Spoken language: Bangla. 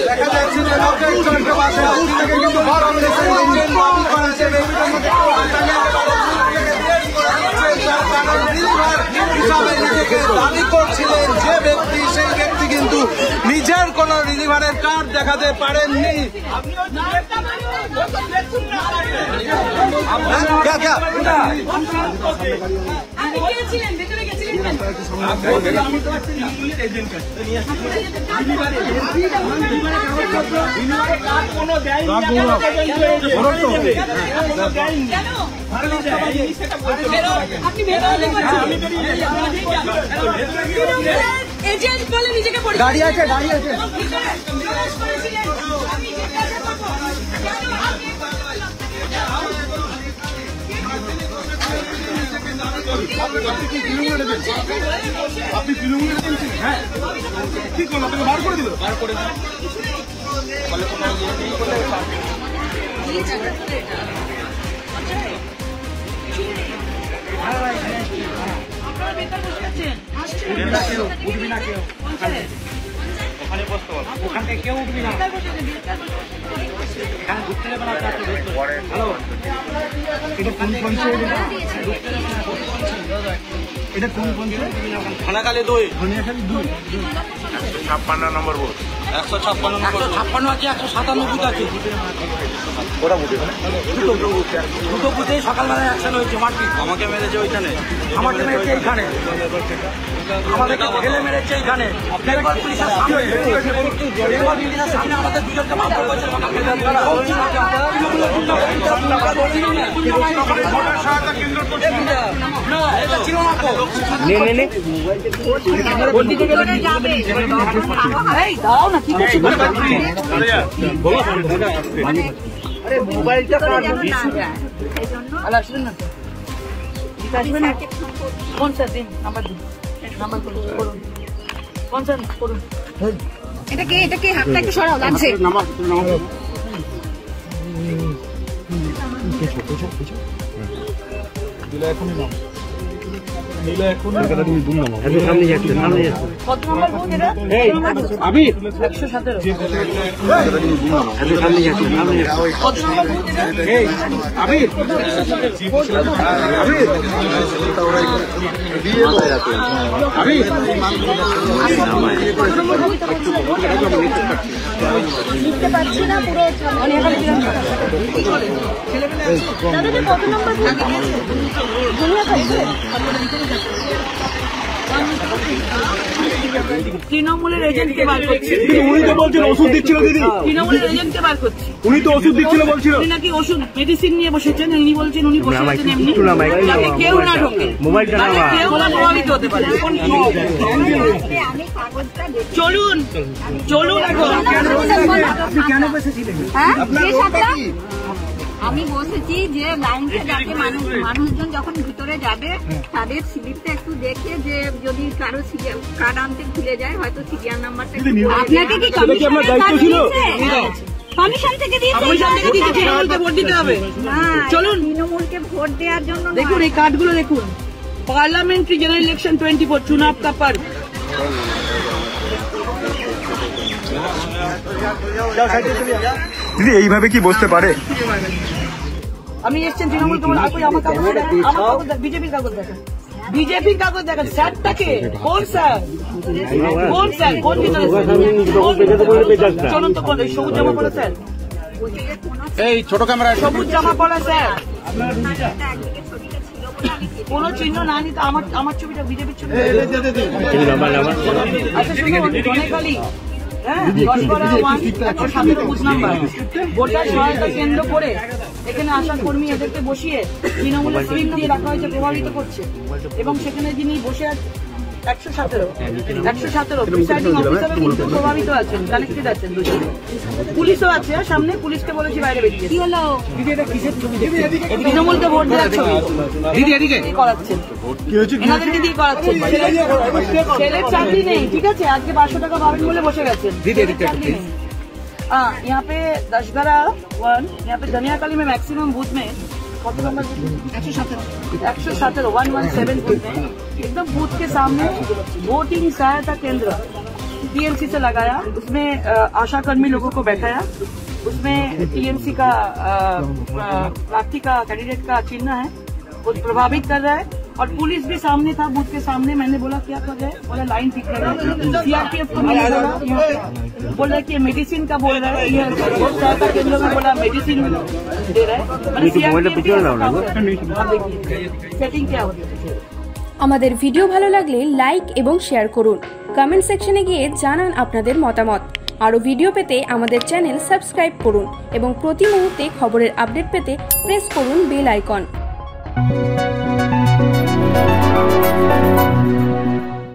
দেখা যাচ্ছে যে লোকের বাসায় দাবি করছিলেন যে ব্যক্তি, সেই ব্যক্তি কিন্তু নিজের কোন রিলিভারের কার্ড দেখাতে পারেননি। গাড়ি আছে, গাড়ি আছে। আপনি তৃণমূলের এজেন্ট? হ্যাঁ। কি করলো? আপনাকে বার করে দিল? বার করে দিল। উঠবি না কেউ, ওখানে বসতে হবে, ওখান থেকে কেউ উঠবি না। এখানে ঢুকতে দেবে না। হ্যালো, এটা কোন পঞ্চায়েত? এটা কোন পঞ্চায়েত? খানাখালী 2, খানাখালী 2, 156 নম্বর বুথ। 156 নম্বর, 156 আছে, 197 আছে। ওরা বুথে দুটো বুথে সকালবেলায় অ্যাকশন হয়েছে। মারপিট, আমাকে মেরেছে ওইখানে, আমাকে মেরেছে এইখানে, আমাদেরকে ঠেলে মেরেছে এইখানে। বেঙ্গল পুলিশের সামনে, বেঙ্গল পুলিশের সামনে আমাদের দুজনকে মারধর করেছে। না, এটা ছিল না তো। মোবাইলটা কোন স্যার দিন, নাম্বার দিন, নাম্বার করুন, কোন স্যার করুন। এটাকে হাতটা একটু সরাও, লাগছে। এখনই নাম নীলা, এখন তুমি দুম নামো। সামনে যাচ্ছে, সামনে যাচ্ছে। কত নাম্বার বুথ এটা? এই আমি 117। তুমি দুম নামো, সামনে যাচ্ছে, সামনে যাচ্ছে। কত নাম্বার বুথ এটা? এই আমি দিয়ে দাও আমি লিখতে পারছি না পুরো। কত নাম্বার তৃণমূলের এজেন্টকে বার করছি। উনি তো বলছেন ওষুধ দিচ্ছিল দিদি, তৃণমূলের এজেন্টকে বার করছি। উনি তো ওষুধ দিচ্ছিল বলছিল, উনি নাকি ওষুধ মেডিসিন নিয়ে বসেছেন। উনি বলছেন উনি বসে আছেন এমনি, যাতে কেউ না ঢোকে, কেউ না প্রভাবিত হতে পারে। চলুন চলুন। কেন বসেছিলেন? আমি বসেছি যে লাইনটা যাতে মানুষজন যখন ভিতরে যাবে তাদের স্লিপটা একটু দেখে, যে যদি কারো কার্ড আনতে ভুলে যায় হয়তো সিরিয়াল নাম্বারটা। আপনাকে কি কমিশন থেকে দিয়েছে? তৃণমূলকে ভোট দিতে হবে। চলুন, তৃণমূলকে ভোট দেওয়ার জন্য দেখুন এই কার্ডগুলো দেখুন। পার্লামেন্টারি জেনারেল ইলেকশন 24 চুনাব কা পর্ব। দিদি এইভাবে কি বসতে পারে? আমি এসছেন তৃণমূলকে, আমার কাগজ বিজেপির কাগজ দেখেন, বিজেপির কাগজ দেখেন। স্যারটাকে কোন স্যার? কোন স্যার? কোন চলুন তো বলে সবুজ জামা পড়া স্যার, এই ছোট ক্যামেরা সবুজ জামা পড়া স্যার। কোন চিহ্ন না নিতে আমার ছবিটা বিজেপির ছবি। আচ্ছা শুনুন, হ্যাঁ 10/1 বুথ নাম্বার ভোটার সহায়তা কেন্দ্র করে এখানে আশা কর্মী এদেরকে বসিয়ে তৃণমূলের স্লিপ দিয়ে রাখা হয়েছে, প্রভাবিত করছে। এবং সেখানে যিনি বসে 117 প্রিসাইডিং অফিসারও কিন্তু প্রভাবিত আছেন, কানেক্টেড আছেন দুজন। পুলিশও আছে সামনে, পুলিশকে বলেছি বাইরে বেরিয়ে। কি হলো দিদি, এটা কিসের ছবি? তৃণমূলকে ভোট দেওয়ার ছবি দিদি, এদিকে করাচ্ছেন, এনাদেরকে দিয়ে করাচ্ছেন। ছেলের চাকরি নেই, ঠিক আছে, আজকে 500 টাকা পাবেন বলে বসে গেছেন। यहाँ पे 10/1 यहाँ पे धनिया कली में मैक्सिमम बूथ में कत नंबर 117 117 बूथ में एकदम बूथ के सामने वोटिंग सहायता केंद्र टीएमसी से लगाया। उसमें आशा कर्मी लोगों को बैठाया। उसमें टीएमसी का प्रार्थी का कैंडिडेट का चिन्ह है, वो प्रभावित कर रहा है। और पुलिस भी सामने था, बूथ के सामने। मैंने बोला क्या कर रहे हैं, बोला लाइन ठीक कर रहा है। सीआरपीएफ को मैंने बोला कि मेडिसिन का बोल रहा है, ये सहायता केंद्र में बोला मेडिसिन दे रहा है। सेटिंग क्या होती है। আমাদের ভিডিও ভালো লাগলে লাইক এবং শেয়ার করুন। কমেন্ট সেকশনে গিয়ে জানান আপনাদের মতামত। আরও ভিডিও পেতে আমাদের চ্যানেল সাবস্ক্রাইব করুন এবং প্রতি মুহূর্তে খবরের আপডেট পেতে প্রেস করুন বেল আইকন।